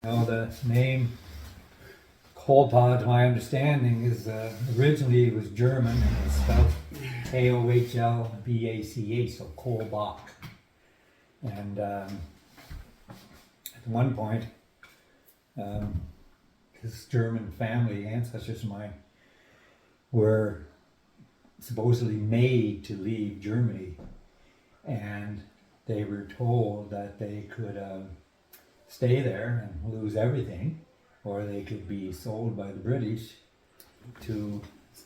Now the name Colepaugh, to my understanding, is originally it was German and it was spelled Kohlbach, so Colepaugh. And at one point, his German family, ancestors of mine, were supposedly made to leave Germany, and they were told that they could stay there and lose everything, or they could be sold by the British to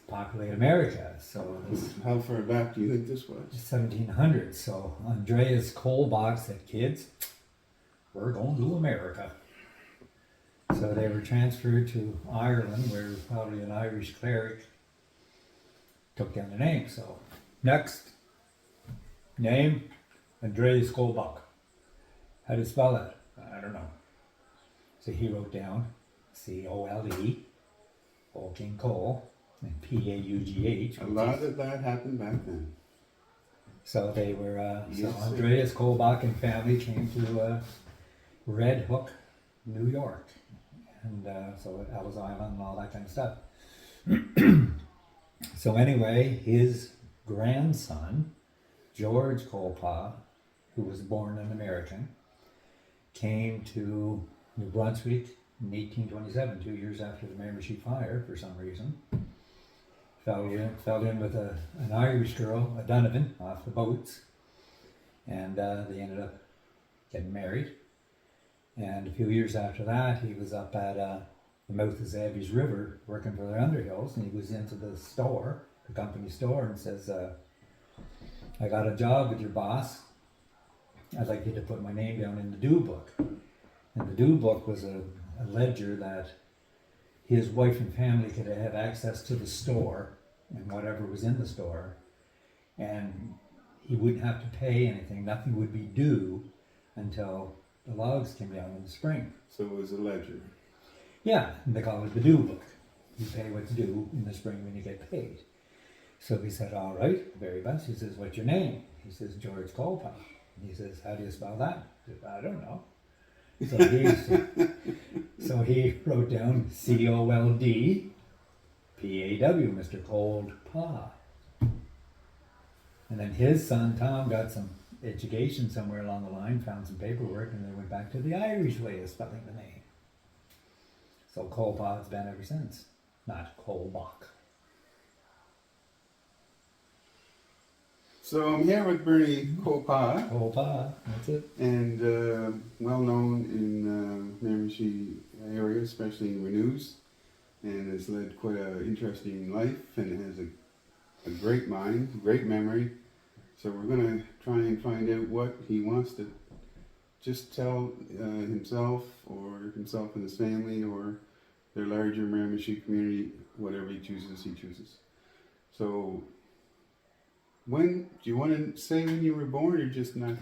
populate America. So this How far back do you think this was? 1700s. So Andreas Colepaugh said, "Kids, we're going to America." So they were transferred to Ireland, where probably an Irish cleric took down the name. So next name, Andreas Colepaugh. How do you spell that? I don't know. So he wrote down Cole, Old King Cole, and Paugh. A lot of that happened back then. So they were, Yes, so Andreas Colepaugh and family came to Red Hook, New York. And so Ellis Island and all that kind of stuff. So anyway, his grandson, George Colepaugh, who was born an American, came to New Brunswick in 1827, 2 years after the Miramichi fire for some reason. Fell in with an Irish girl, a Donovan, off the boats, and they ended up getting married. And a few years after that, he was up at the mouth of Zabi's River working for the Underhills, and he was into the store, the company store, and says, "I got a job with your boss. I'd like you to put my name down in the due book." And the due book was a ledger that his wife and family could have access to the store and whatever was in the store, and he wouldn't have to pay anything. Nothing would be due until the logs came down in the spring. So it was a ledger. Yeah, and they call it the due book. You pay what's due in the spring when you get paid. So he said, "All right, very best." He says, "What's your name?" He says, "George Colepaugh." He says, "How do you spell that?" He says, "I don't know." So he wrote down Coldpaw, Mr. Colepaugh. And then his son Tom got some education somewhere along the line, found some paperwork, and they went back to the Irish way of spelling the name. So Colepaugh has been ever since, not Colepaugh. So I'm here with Bernie Colepaugh, Colepaugh, that's it. and well known in Miramichi area, especially in Renews, and has led quite an interesting life and has a great mind, great memory. So we're going to try and find out what he wants to just tell himself and his family or their larger Miramichi community, whatever he chooses. So when do you want to say when you were born, or just not?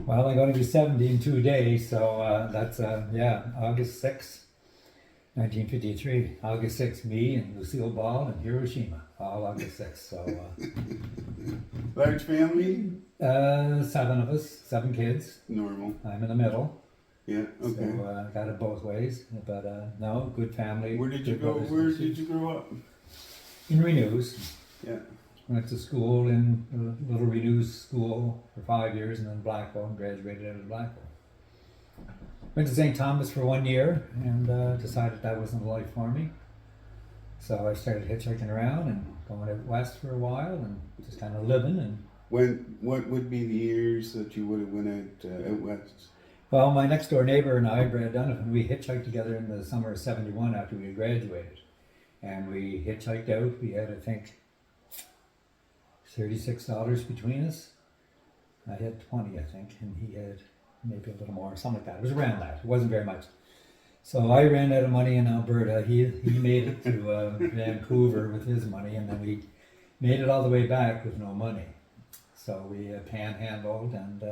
Well, I'm going to be 70 in 2 days, so that's, August 6th, 1953. August 6th, me and Lucille Ball in Hiroshima, all August 6th. So, Large family? 7 of us, 7 kids. Normal. I'm in the middle. Yeah, okay. So, got it both ways, but no, good family. Where did you good go? brothers Where and did sisters. you grow up? In Renews. Yeah. Went to school in a little Renews school for 5 years, and then Blackwell, and graduated out of Blackwell. Went to St. Thomas for 1 year, and decided that wasn't the life for me. So I started hitchhiking around and going out west for a while, and just kind of living. And What would be the years that you would have went out west? well, my next door neighbor and I, Brad Donovan, we hitchhiked together in the summer of '71 after we had graduated, and we hitchhiked out. We had, I think, $36 between us. I had 20, I think, and he had maybe a little more, something like that. It was around that. It wasn't very much. So I ran out of money in Alberta. He made it to Vancouver with his money, and then we made it all the way back with no money. So we panhandled, and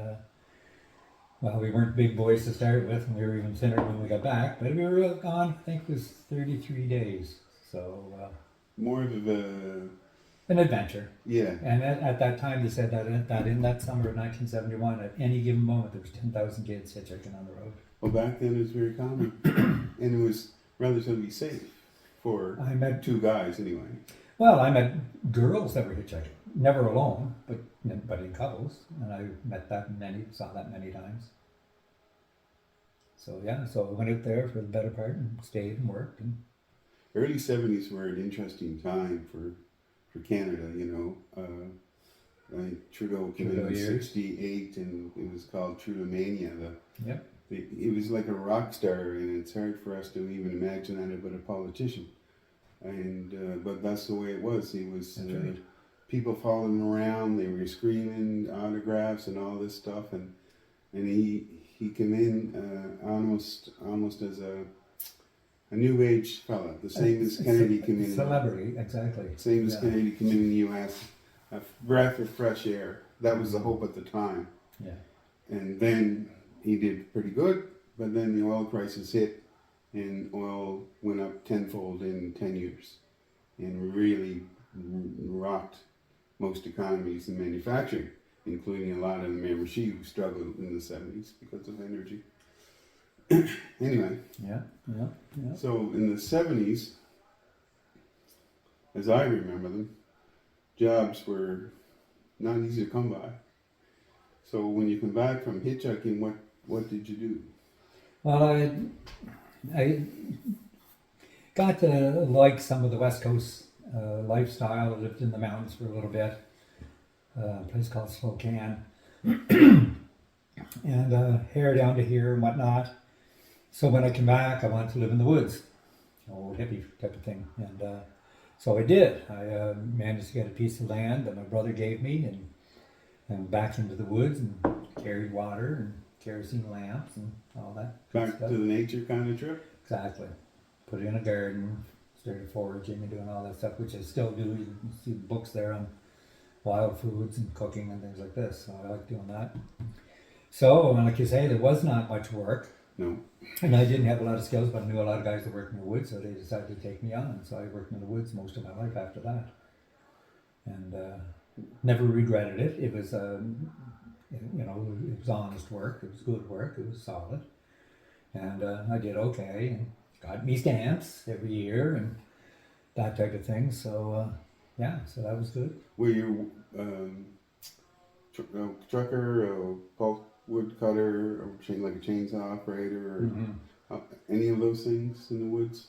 well, we weren't big boys to start with, and we were even thinner when we got back. But we were gone, I think it was 33 days. So More of a an adventure. yeah. And at that time, they said that in that summer of 1971, at any given moment, there was 10,000 kids hitchhiking on the road. Well, back then it was very common, and it was relatively safe for I met, two guys anyway. well, I met girls that were hitchhiking, never alone, but in couples, and I saw that many times. So yeah, so I went out there for the better part and stayed and worked. And Early '70s were an interesting time for Canada. I think Trudeau came Trudeau in years. '68, and it was called Trudeau-mania. Yep. It was like a rock star, and it's hard for us to even imagine that about a politician. And but that's the way it was. He was That's right. people following him around. They were screaming autographs and all this stuff, and he came in almost as a new age fella, the same as Kennedy came in. Celebrity, exactly. Same as Yeah. Kennedy came in the U.S. A breath of fresh air. That was the hope at the time. Yeah. And then he did pretty good, but then the oil crisis hit, and oil went up tenfold in 10 years, and really rocked most economies in manufacturing, including a lot of the Miramichi who struggled in the 70s because of energy. Anyway, Yeah. so in the 70s, as I remember them, jobs were not easy to come by. So when you come back from hitchhiking, what did you do? Well, I got to like some of the West Coast lifestyle. I lived in the mountains for a little bit, a place called Spokane, and hair down to here and whatnot. So when I came back, I wanted to live in the woods, old hippie type of thing, and so I did. I managed to get a piece of land that my brother gave me, and back into the woods and carried water and kerosene lamps and all that good Back stuff. to the nature kind of trip? Exactly. Put it in a garden, started foraging and doing all that stuff, which I still do. You can see books there on wild foods and cooking and things like this. So I like doing that. So, and like you say, there was not much work. No. And I didn't have a lot of skills, but I knew a lot of guys that worked in the woods, so they decided to take me on. So I worked in the woods most of my life after that. And never regretted it. It was, it was honest work. It was good work. It was solid. And I did okay and got me stamps every year and that type of thing. So, so that was good. Were you trucker, wood cutter, or like a chainsaw operator, or any of those things in the woods?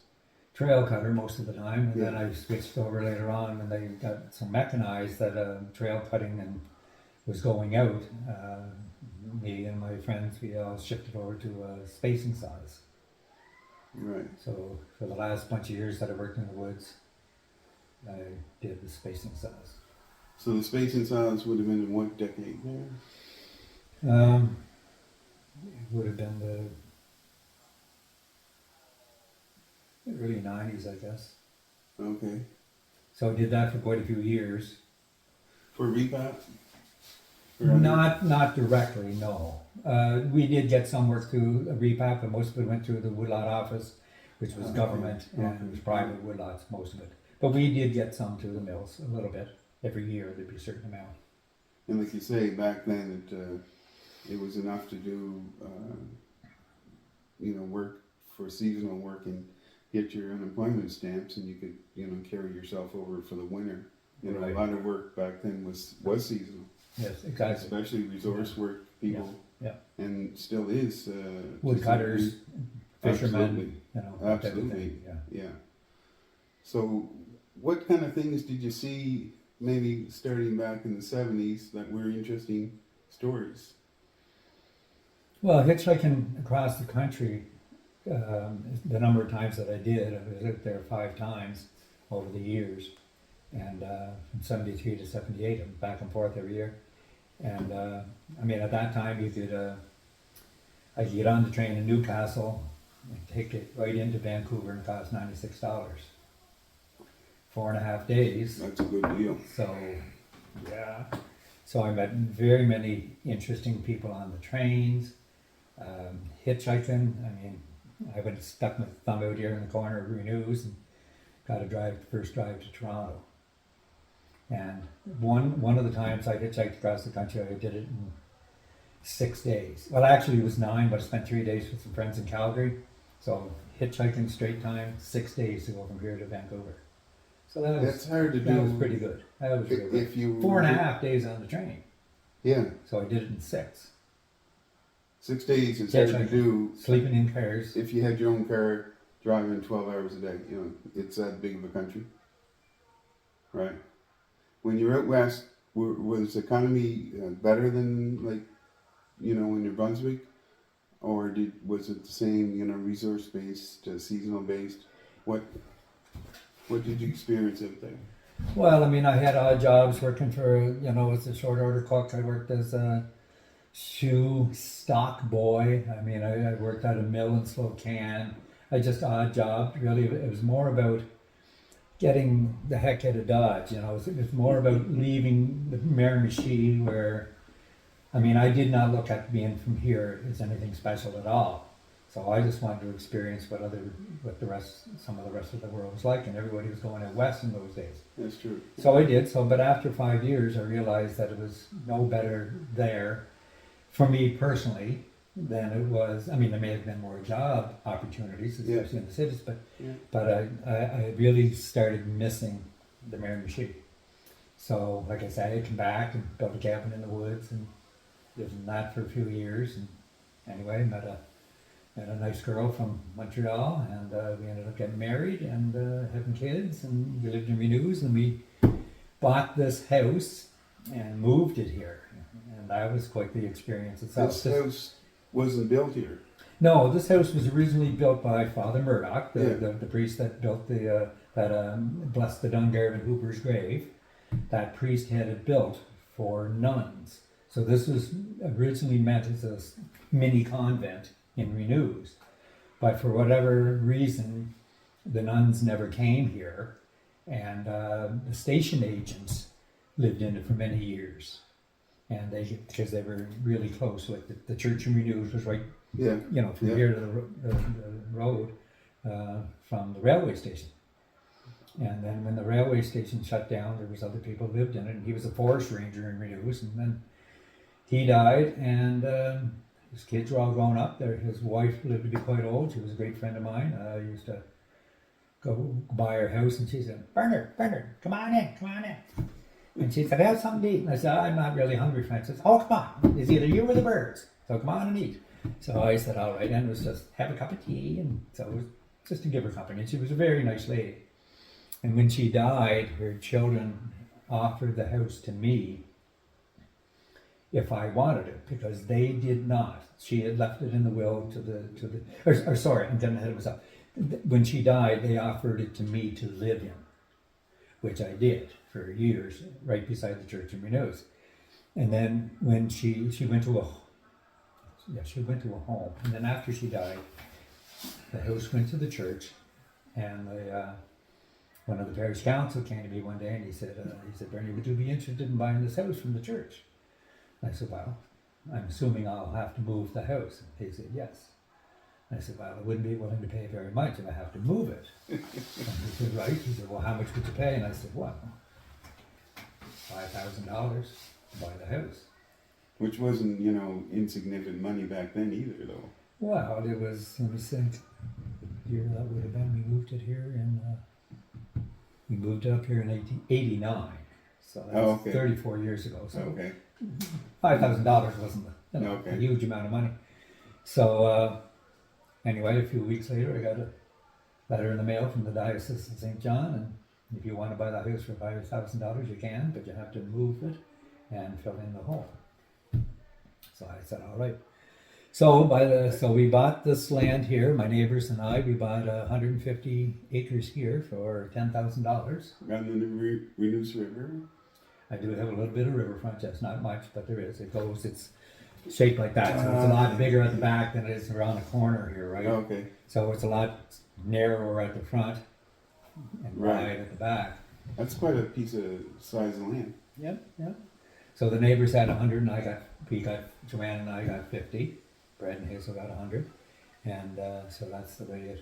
Trail cutter most of the time, and then Yeah. I switched over later on when they got some mechanized that trail cutting and was going out. Me and my friends, we all shifted over to spacing saws. Right. So for the last bunch of years that I worked in the woods, I did the spacing saws. So the spacing saws would have been in what decade there? It would have been the early 90s, I guess. Okay. So I did that for quite a few years. For repap? Not directly, no. We did get some work through a repap, but most of it went through the woodlot office, which was government, and it was private woodlots, most of it. But we did get some through the mills, a little bit. Every year there'd be a certain amount. And like you say, back then it was enough to do, work for seasonal work and get your unemployment stamps, and you could, carry yourself over for the winter. Right. A lot of work back then was seasonal. Yes, exactly. Especially resource work people. Yeah. And still is. Woodcutters, fishermen, Absolutely. that type of Absolutely. thing. Yeah. Yeah. So what kind of things did you see maybe starting back in the 70s that were interesting stories? Well, hitchhiking across the country, the number of times that I did, I was out there 5 times over the years. And from 73 to 78, I'm back and forth every year. And at that time, I could get on the train in Newcastle and take it right into Vancouver and it cost $96. 4.5 days. That's a good deal. So I met very many interesting people on the trains, hitchhiking. I went and stuck my thumb out here in the corner of Renews and got the first drive to Toronto. And one of the times I hitchhiked across the country, I did it in 6 days. Well, actually, it was 9, but I spent 3 days with some friends in Calgary. So hitchhiking straight time, 6 days to go from here to Vancouver. So That's hard to that was do. pretty good. That was really good. If you 4.5 days on the train. Yeah, So I did it in 6. 6 days is hard to Hitchhiking, do. sleeping in cars. If you had your own car, driving 12 hours a day, you know, it's that big of a country, right? When you're out west, was economy better than like, you know, in New Brunswick, or was it the same, you know, resource based, seasonal based? What did you experience out there? Well, I mean, I had odd jobs working for, you know, as a short order cook. I worked as a shoe stock boy. I mean, I worked at a mill in Spokane. I just odd job. Really, it was more about getting the heck out of Dodge. You know, it was more about leaving the Miramichi, where, I mean, I did not look at being from here as anything special at all. So I just wanted to experience what some of the rest of the world was like, and everybody was going out west in those days. That's true. So I did. So, but after 5 years, I realized that it was no better there, for me personally, than it was. I mean, there may have been more job opportunities, especially in the cities, but I really started missing the Miramichi. So, like I said, I came back and built a cabin in the woods and lived in that for a few years. And anyway, met a nice girl from Montreal, and we ended up getting married and having kids, and we lived in Renews, and we bought this house and moved it here, and that was quite the experience itself. This house wasn't built here. No, this house was originally built by Father Murdoch, the priest that built that blessed the Dungarvan Hooper's grave. That priest had it built for nuns, so this was originally meant as a mini convent in Renews, but for whatever reason, the nuns never came here, and the station agents lived in it for many years, and because they were really close with the church in Renews was right, you know, from here to the road from the railway station. And then when the railway station shut down, there was other people who lived in it, and he was a forest ranger in Renews, and then he died, and his kids were all grown up. His wife lived to be quite old. She was a great friend of mine. I used to go by her house, and she said, Bernard, come on in. And she said, have something to eat. And I said, I'm not really hungry, Francis. Oh, come on. It's either you or the birds. So come on and eat. So I said, all right. And it was just have a cup of tea. And so it was just to give her company. And she was a very nice lady. And when she died, her children offered the house to me if I wanted it, because they did not. She had left it in the will sorry, I'm getting ahead of myself. When she died, they offered it to me to live in, which I did for years, right beside the church in Renews. And then when she went to a home, and then after she died, the house went to the church, and one of the parish council came to me one day, and he said, Bernie, would you be interested in buying this house from the church? I said, well, I'm assuming I'll have to move the house. And he said, yes. I said, well, I wouldn't be willing to pay very much if I have to move it. And he said, right. He said, well, how much would you pay? And I said, what? $5,000 to buy the house. Which wasn't, you know, insignificant money back then either, though. Well, it was, let me think, the year that would have been, we moved it here we moved it up here in 1889. So that's 34 years ago. So $5,000 wasn't a huge amount of money. So anyway, a few weeks later, I got a letter in the mail from the Diocese of St. John, and if you want to buy the house for $5,000, you can, but you have to move it and fill in the hole. So I said, all right. So we bought this land here, my neighbors and I. We bought 150 acres here for $10,000. Around the Renews River. I do have a little bit of riverfront, just not much, but there is. It's shaped like that, so it's a lot bigger at the back than it is around the corner here, right? Okay. So it's a lot narrower at the front and wide at the back. That's quite a piece of size of land. Yep. So the neighbors had 100, and Joanne and I got 50. Brad and Hazel got 100, and so that's the way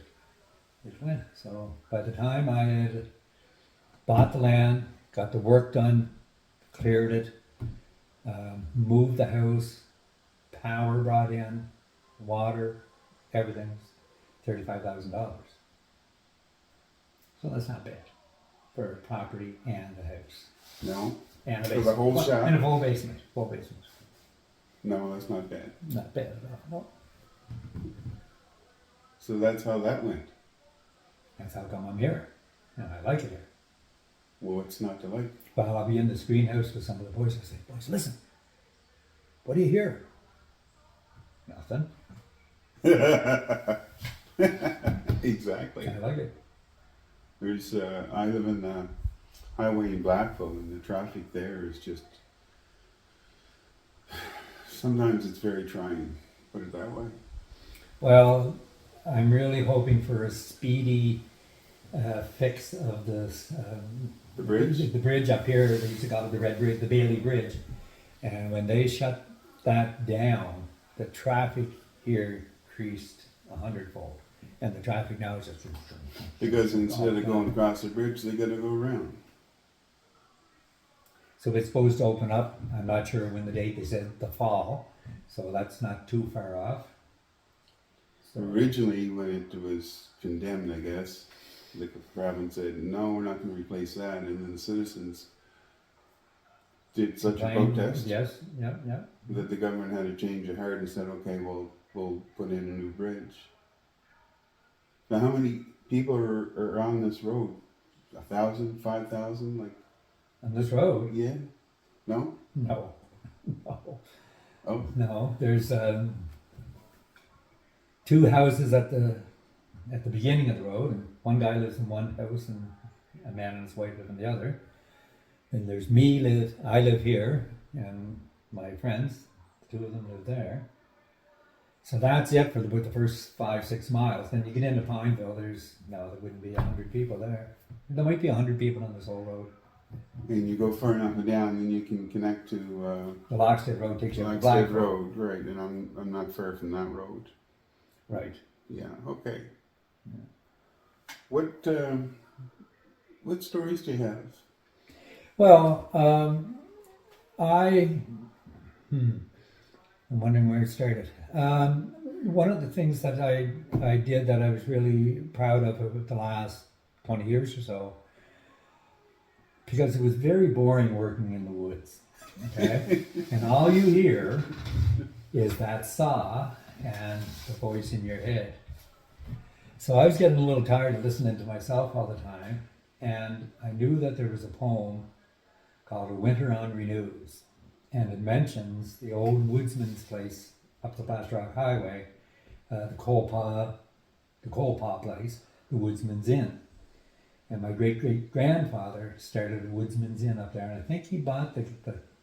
it went. So by the time I had bought the land, got the work done, cleared it, moved the house, power brought in, water, everything's $35,000. So that's not bad for a property and a house. No? And a For basement. the whole shop? And a full basement. Full basement. No, that's not bad. Not bad at all. No. So that's how that went. That's how come I'm here. And I like it here. Well, what's not to like? Well, I'll be in this greenhouse with some of the boys. I say, boys, listen. What do you hear? Nothing. Exactly. I like it. There's, I live in the highway in Blackville, and the traffic there is just, sometimes it's very trying, put it that way. Well, I'm really hoping for a speedy fix of this. The bridge? The bridge up here, they used to call it the Red Bridge, the Bailey Bridge. And when they shut that down, the traffic here increased 100-fold. And the traffic now is just... Because instead of going across the bridge, they gotta go around. So it's supposed to open up, I'm not sure when the date, they said the fall, so that's not too far off. So, Originally, when it was condemned, I guess, the province said, no, we're not gonna replace that, and then the citizens did such a protest Yes, yeah. that the government had to change their heart and said, okay, we'll put in a new bridge. Now, how many people are on this road? 1,000, 5,000, like? On this road? Yeah? No? No. Oh, No, there's two houses at the beginning of the road, and one guy lives in one house, and a man and his wife live in the other. And there's I live here, and my friends, the two of them live there. So that's it for the first 5-6 miles. Then you get into Pineville, there wouldn't be 100 people there. There might be 100 people on this whole road. and you go far enough down, then you can connect to The Lockstead Road takes you to Blackstead Black Road, right? And I'm not far from that road. Right. Yeah. Okay. Yeah. What stories do you have? Well, I'm wondering where it started. One of the things that I did that I was really proud of over the last 20 years or so, because it was very boring working in the woods, okay? And all you hear is that saw and the voice in your head. So I was getting a little tired of listening to myself all the time, and I knew that there was a poem called A Winter on Renews, and it mentions the old woodsman's place up the Plaster Rock Highway, the Colepaugh place, the Woodsman's Inn. And my great-great-grandfather started a Woodsman's Inn up there, and I think he bought the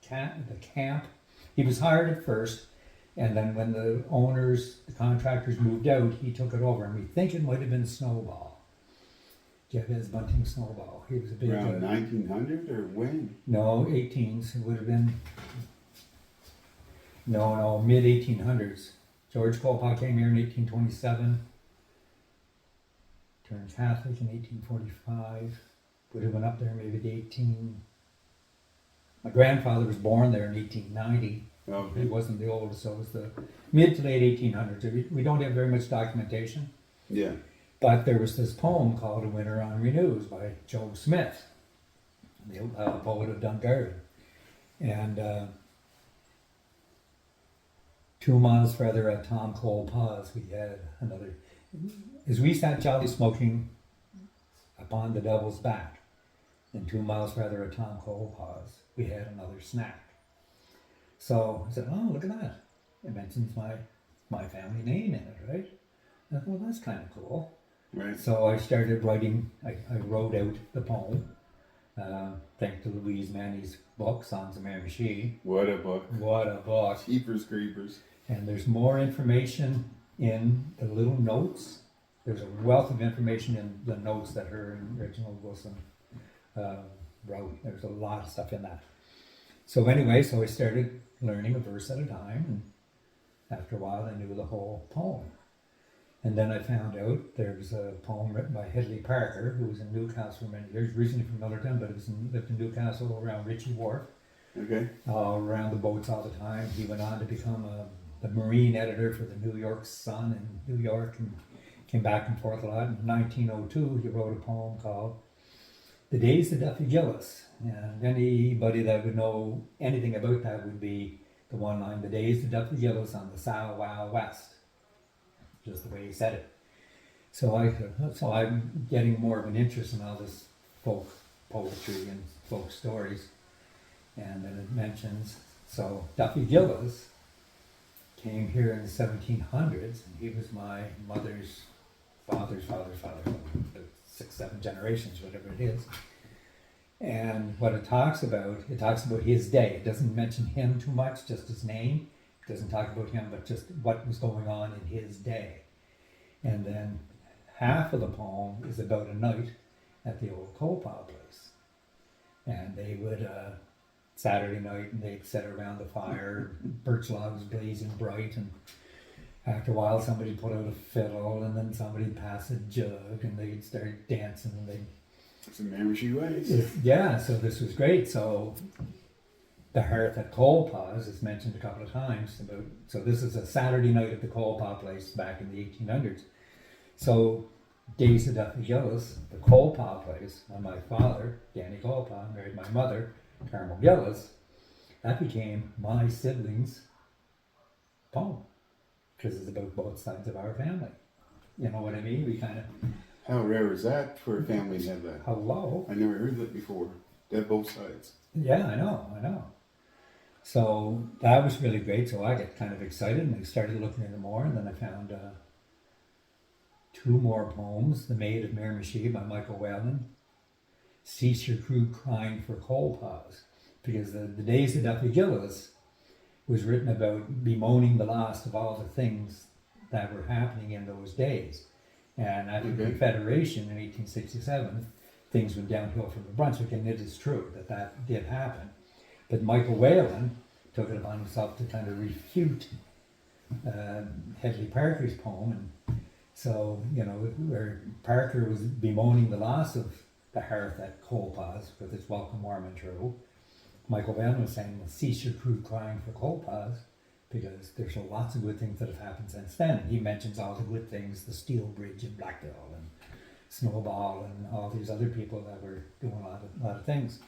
camp. He was hired at first, and then when the contractors moved out, he took it over, and we think it might have been Snowball. Jabez Bunting Snowball. He was a big... Around 1900 or when? No, 18s. It would have been... No, mid-1800s. George Colepaugh came here in 1827. Turned Catholic in 1845. Would have went up there maybe to 18... My grandfather was born there in 1890. Okay. He wasn't the oldest, so it was the mid to late 1800s. We don't have very much documentation. Yeah. But there was this poem called A Winter on Renews by Joe Smith, the poet of Dungarvan. And 2 miles further at Tom Colepaugh's, we had another, as we sat jolly smoking upon the devil's back. And 2 miles further at Tom Colepaugh's, we had another snack. So I said, oh, look at that. It mentions my family name in it, right? I thought, well, that's kind of cool. Right. So I started writing, I wrote out the poem, thanks to Louise Manny's book, Songs of Miramichi. What a book. What a book. Jeepers creepers. And there's more information in the little notes. There's a wealth of information in the notes that her and Reginald Wilson wrote. There's a lot of stuff in that. So anyway, so I started learning a verse at a time, and after a while I knew the whole poem. And then I found out there was a poem written by Hedley Parker, who was in Newcastle for many years, originally from Millerton, but lived in Newcastle around Ritchie Wharf, Okay. around the boats all the time. He went on to become the marine editor for the New York Sun in New York, and came back and forth a lot. In 1902, he wrote a poem called "The Days of Duffy Gillis," and anybody that would know anything about that would be the one line, "The Days of Duffy Gillis on the Sow Wow West," just the way he said it. So I'm getting more of an interest in all this folk poetry and folk stories. And then it mentions, so Duffy Gillis came here in the 1700s, and he was my mother's father's father's father, 6, 7 generations, whatever it is. And what it talks about his day. It doesn't mention him too much, just his name. It doesn't talk about him, but just what was going on in his day. And then half of the poem is about a night at the old Colepaugh place. And they would, Saturday night, and they'd sit around the fire, birch logs blazing bright, and after a while somebody put out a fiddle, and then somebody'd pass a jug, and they'd start dancing, and they'd... It's a Miramichi ways. Yeah, so this was great. So the hearth at Colepaugh is mentioned a couple of times. So this is a Saturday night at the Colepaugh place back in the 1800s. So Days of Duffy Gillis, the Colepaugh place, when my father, Danny Colepaugh, married my mother, Carmel Gillis, that became my siblings' poem, because it's about both sides of our family. You know what I mean? We kind of... How rare is that for a family to have that? Hello? I never heard that before. They have both sides. Yeah, I know. So that was really great. So I got kind of excited, and I started looking into more, and then I found 2 more poems: "The Maid of Miramichi" by Michael Whalen, "Cease Your Crude Crying for Colepaughs," because the Days of Duffy Gillis was written about bemoaning the loss of all the things that were happening in those days. And after the Confederation in 1867, things went downhill for New Brunswick, and it is true that did happen. But Michael Whalen took it upon himself to kind of refute Hedley Parker's poem. And so, where Parker was bemoaning the loss of the hearth at Colepaugh's with its welcome, warm and true, Michael Whalen was saying, well, cease your crude crying for Colepaugh's, because there's lots of good things that have happened since then. And he mentions all the good things, the Steel Bridge in Blackville and Snowball and all these other people that were doing a lot of things.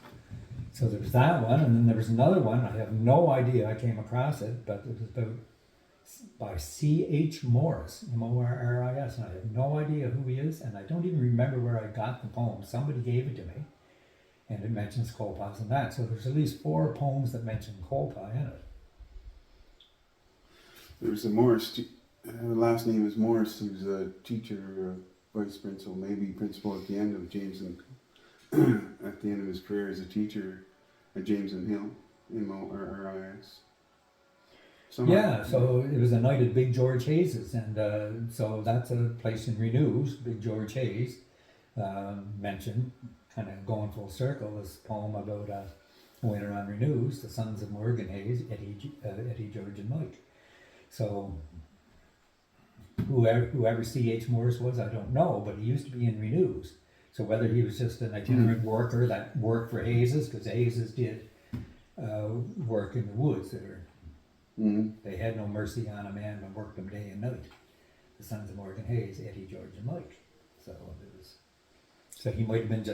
So there was that one, and then there was another one. I have no idea, I came across it, but it was by C.H. Morris, Morris, and I have no idea who he is, and I don't even remember where I got the poem. Somebody gave it to me, and it mentions Colepaughs and that. So there's at least 4 poems that mention Colepaugh in it. There's a Morris, last name is Morris, who's a teacher, vice principal, maybe principal at the end of Jameson, at the end of his career as a teacher at Jameson Hill, RIS. Yeah, so it was a night at Big George Hayes's, and so that's a place in Renews. Big George Hayes mentioned, kind of going full circle, this poem about Winter on Renews, the sons of Morgan Hayes, Eddie, George, and Mike. So whoever C.H. Morris was, I don't know, but he used to be in Renews. So whether he was just an itinerant worker that worked for Hayes's, because Hayes's did work in the woods. They had no mercy on a man but worked him day and night. The sons of Morgan Hayes, Eddie, George, and Mike. So he might have been just